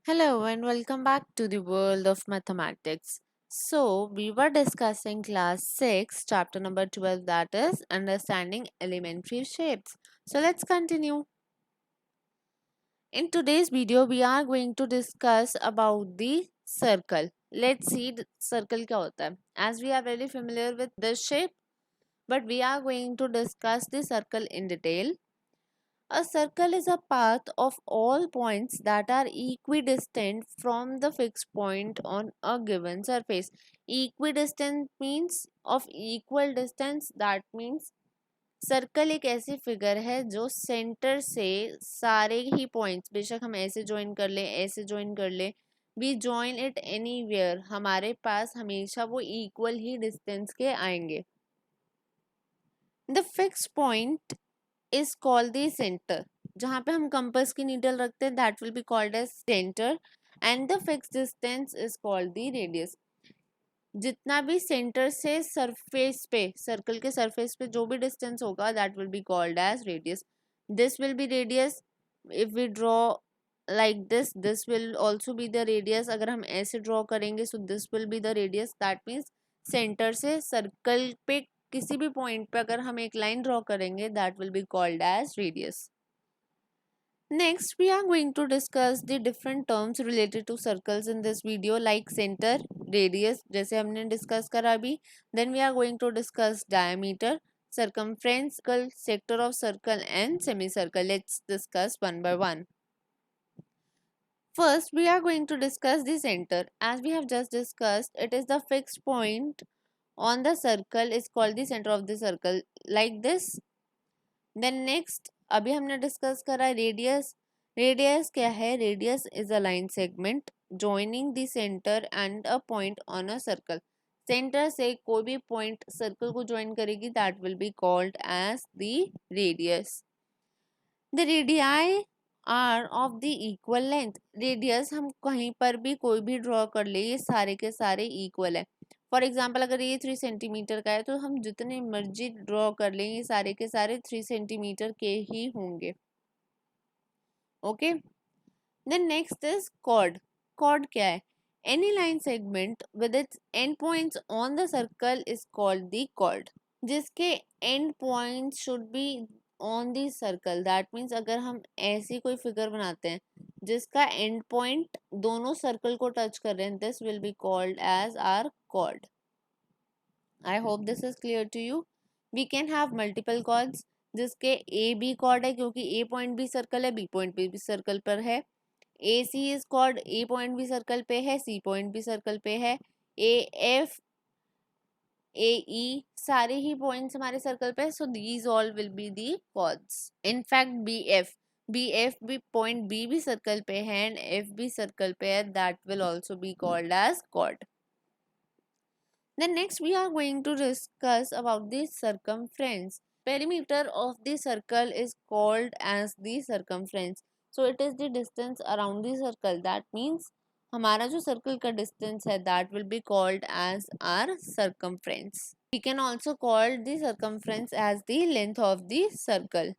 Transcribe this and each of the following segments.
Hello and welcome back to the world of mathematics. So, we were discussing class 6, chapter number 12, that is understanding elementary shapes. So, let's continue. In today's video, we are going to discuss about the circle. Let's see the circle क्या होता है. As we are very familiar with this shape, but we are going to discuss the circle in detail. A circle is a path of all points that are equidistant from the fixed point on a given surface. Equidistant means of equal distance. That means circle एक ऐसी figure है जो centre से सारे ही points, बेशक हम ऐसे join कर लें ऐसे ज्वाइन कर लें, वी ज्वाइन इट एनीवेयर, हमारे पास हमेशा वो इक्वल ही डिस्टेंस के आएंगे. The fix point is called the centre. जहाँ पे हम कंपास की नीडल रखते हैं that will be called as centre and the fix distance is called the radius. जितना भी सेंटर से सरफेस पे, सर्कल के सरफेस पे जो भी डिस्टेंस होगा that will be called as radius. This will be radius. If we draw like this will also be the radius. अगर हम ऐसे ड्रॉ करेंगे so this will be the radius. That means centre से circle पे किसी भी point पे अगर हम एक लाइन ड्रॉ करेंगे that will be called as radius. Next, we are going to discuss the different terms related to circles in this video, like center, radius, जैसे हमने discuss करा अभी. Then we are going to discuss diameter, circumference, sector of circle and semicircle. Let's discuss one by one. First, we are going to discuss the center. As we have just discussed, it is the fixed point on the circle is called the center of the circle, like this. Then next, अभी हमने discuss करा radius. Radius क्या है? Radius is a line segment joining the centre and a point on a circle. Centre से कोई भी point circle को join करेगी that will be called as the radius. The radii are of the equal length. Radius हम कहीं पर भी कोई भी ड्रॉ कर ले, ये सारे के सारे इक्वल है. फॉर एग्जाम्पल अगर ये 3 सेंटीमीटर का है तो हम जितने मर्जी ड्रॉ कर लें ये सारे के सारे 3 सेंटीमीटर के ही होंगे. Okay. Then next is chord. Chord क्या है? Any line segment with its end points on the circle is called the chord. जिसके end points should be on the circle. That means अगर हम ऐसी कोई फिगर बनाते हैं जिसका एंड पॉइंट दोनों सर्कल को टच कर रहे हैं, this will be called as or chord. I hope this is clear to you. We can have multiple chords जिसके ए बी कॉर्ड है क्योंकि ए पॉइंट भी सर्कल है, बी पॉइंट भी सर्कल पर है. ए सी इज कॉर्ड, ए पॉइंट भी circle पे है, सी पॉइंट भी सर्कल पे है. ए एफ ए ई सारे ही पॉइंट्स हमारे सर्कल पे, so these all will be the chords. In fact B F भी पॉइंट बी भी सर्कल पे है एंड एफ भी सर्कल पे है, that will also be called as chord. Then next we are going to discuss about the circumference. Perimeter of the circle is called as the circumference. So it is the distance around the circle. That means हमारा जो circle का distance है that will be called as our circumference. We can also call the circumference as the length of the circle.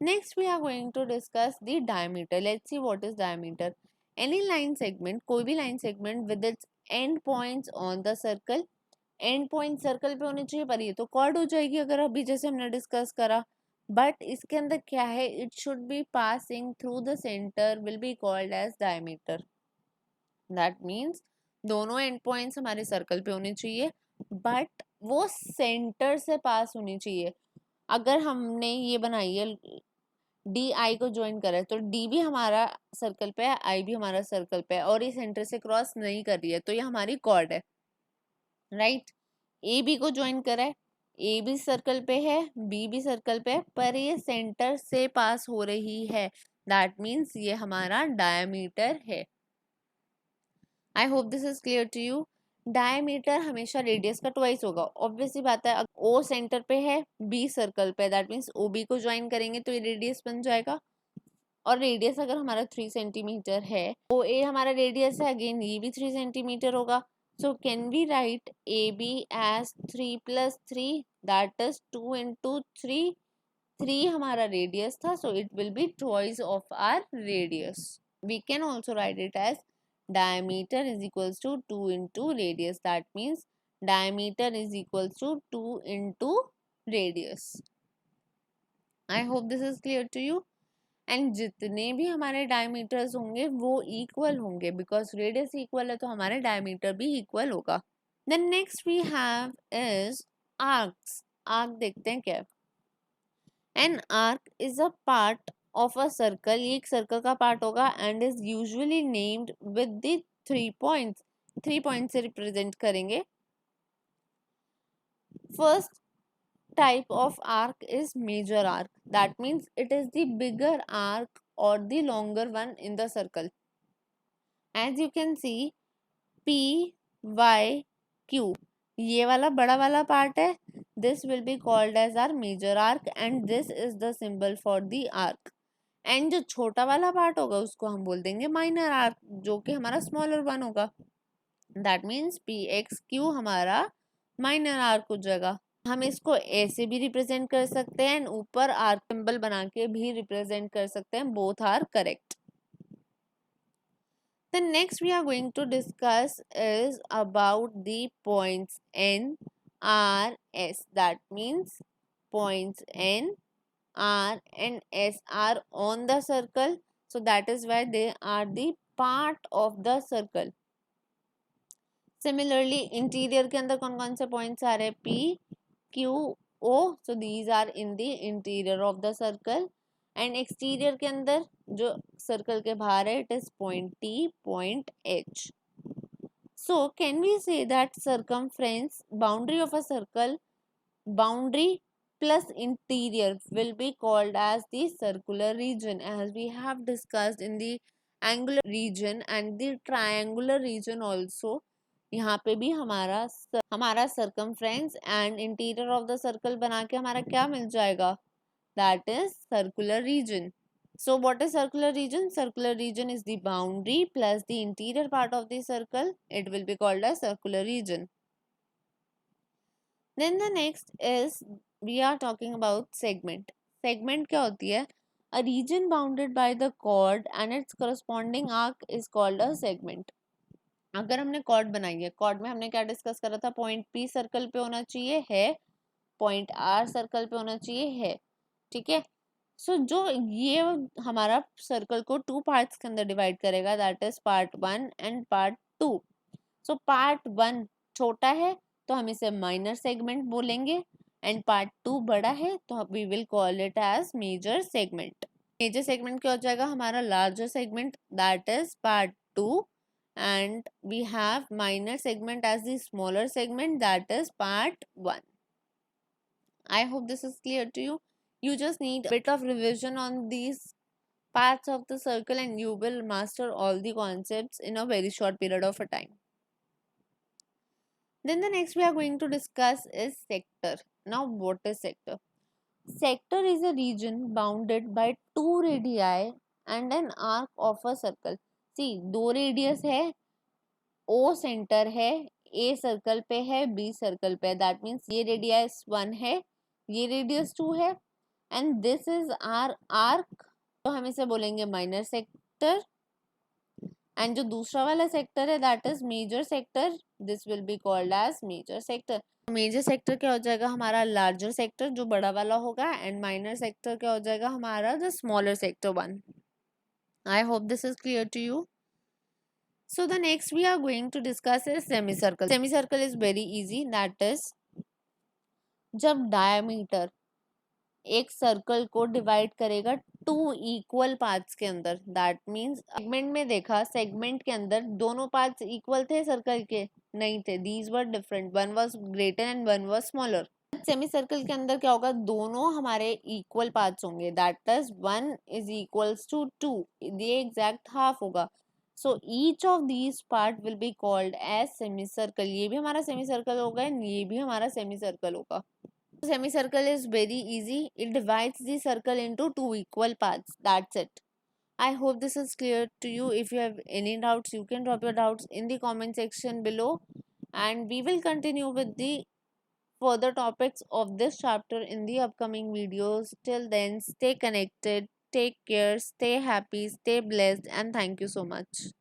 Next we are going to discuss the diameter. Let's see what is diameter. Any line segment, कोई भी line segment with its end points on the circle. And point circle पे होने चाहिए पर ये तो cord हो जाएगी अगर अभी जैसे हमने डिस्कस करा. बट इसके अंदर क्या है? It should be passing through the centre will be called as diameter. That means दोनों एंड पॉइंट्स हमारे सर्कल पे होने चाहिए बट वो सेंटर से पास होनी चाहिए. अगर हमने ये बनाई है डी आई को ज्वाइन करा है तो डी भी हमारा सर्कल पे है, आई भी हमारा सर्कल पे है और ये सेंटर से क्रॉस नहीं कर रही है तो ये हमारी कॉर्ड है. राइट. ए बी को ज्वाइन करा है, ए भी सर्कल पे है, बी भी सर्कल पे है पर ये सेंटर से पास हो रही है. दैट मीन्स ये हमारा डायमीटर है. I hope this is clear to you. Diameter हमेशा रेडियस का ट्वाइस होगा. ऑब्वियसली बात है ओ सेंटर पे है, बी सर्कल पे, दैट मीन्स ओ बी को ज्वाइन करेंगे तो ये रेडियस बन जाएगा. और रेडियस अगर हमारा 3 सेंटीमीटर है, ओ ए हमारा रेडियस है, अगेन ये भी 3 सेंटीमीटर होगा. So can we write AB as 3 plus 3, that is 2 into 3. 3 हमारा radius था so it will be twice of our radius. We can also write it as diameter is equals to 2 into radius. That means diameter is equals to 2 into radius. I hope this is clear to you. And जितने भी हमारे diameters होंगे वो equal होंगे, because radius equal है तो हमारे diameter भी इक्वल होगा. Then next we have is arcs. Arc देखते हैं क्या. An arc is a part of a circle. ये एक सर्कल का पार्ट होगा and is usually named with the 3 points. 3 point से रिप्रेजेंट करेंगे. First type of arc is major arc. That means it is the bigger arc or the longer one in the circle. As you can see, P, Y, Q. ये वाला बड़ा वाला part है. This will be called as our major arc and this is the symbol for the arc. And जो छोटा वाला part होगा उसको हम बोल देंगे minor arc, जो कि हमारा smaller one होगा. That means P, X, Q हमारा minor arc हो जाएगा. हम इसको ऐसे भी रिप्रेजेंट कर सकते हैं, ऊपर आर्क सिंबल बना के भी रिप्रेजेंट कर सकते हैं. Both are correct. The next we are going to discuss is about the points N, R, S. That means points N, R and S are on the circle. So that is why they are the part of the circle. Similarly, interior के अंदर कौन कौन से points आ रहे हैं? P, Q, O. So these are in the interior of the circle. And exterior के अंदर जो circle के बाहर है, it is point T, point H. So can we say that circumference, boundary of a circle, boundary plus interior will be called as the circular region, as we have discussed in the angular region and the triangular region also. यहाँ पे भी हमारा circumference and interior of the circle बना के हमारा क्या मिल जाएगा? That is circular region. So what is circular region? Circular region is the boundary plus the interior part of the circle. It will be called as circular region. Then the next is we are talking about segment. Segment क्या होती है? A region bounded by the chord and its corresponding arc is called a segment. अगर हमने cord बनाई है, cord में हमने क्या डिस्कस करा था? पॉइंट पी सर्कल पे होना चाहिए है, पॉइंट आर सर्कल पे होना चाहिए है. ठीक है. सो जो ये हमारा सर्कल को 2 पार्ट्स के अंदर डिवाइड करेगा, that is part 1 and part 2. So part 1 छोटा है तो हम इसे माइनर सेगमेंट बोलेंगे एंड पार्ट 2 बड़ा है तो we will call it as major segment. Major segment क्या हो जाएगा? हमारा larger segment, that is part 2, and we have minor segment as the smaller segment, that is part 1. I hope this is clear to you. You just need a bit of revision on these parts of the circle and you will master all the concepts in a very short period of a time. Then the next we are going to discuss is sector. Now what is sector? Sector is a region bounded by 2 radii and an arc of a circle. See, 2 radius है, O centre है, A circle पे है, B circle पे है. That means ये radius 1 है, ये radius 2 है and this is R arc. तो हम इसे बोलेंगे माइनर सेक्टर. एंड जो दूसरा वाला सेक्टर है that is major sector. This will be called as major sector. Major sector क्या हो जाएगा? हमारा लार्जर सेक्टर जो बड़ा वाला होगा एंड माइनर सेक्टर क्या हो जाएगा? हमारा the smaller sector 1. I hope this is clear to you. So the next we are going to discuss is semicircle. Semicircle is very easy. That is जब diameter एक सर्कल को divide करेगा 2 equal parts के अंदर. That means segment में देखा, segment के अंदर दोनों पार्ट्स इक्वल थे सर्कल के? नहीं थे. These were different. One was greater and one was smaller. Semi circle के अंदर क्या होगा? दोनों हमारे इक्वल पार्ट्स होंगे. That is 1 is equals to 2. ये एग्जैक्ट हाफ होगा. So each of these part will be called as semicircle. ये भी हमारा semicircle होगा and ये भी हमारा semicircle होगा. Semicircle is very easy. It divides the circle into 2 equal parts. That's it. I hope this is clear to you. If you have any doubts, you can drop your doubts in the comment section below. And we will continue with the further topics of this chapter in the upcoming videos. Till then, stay connected. Take care, stay happy, stay blessed, and thank you so much.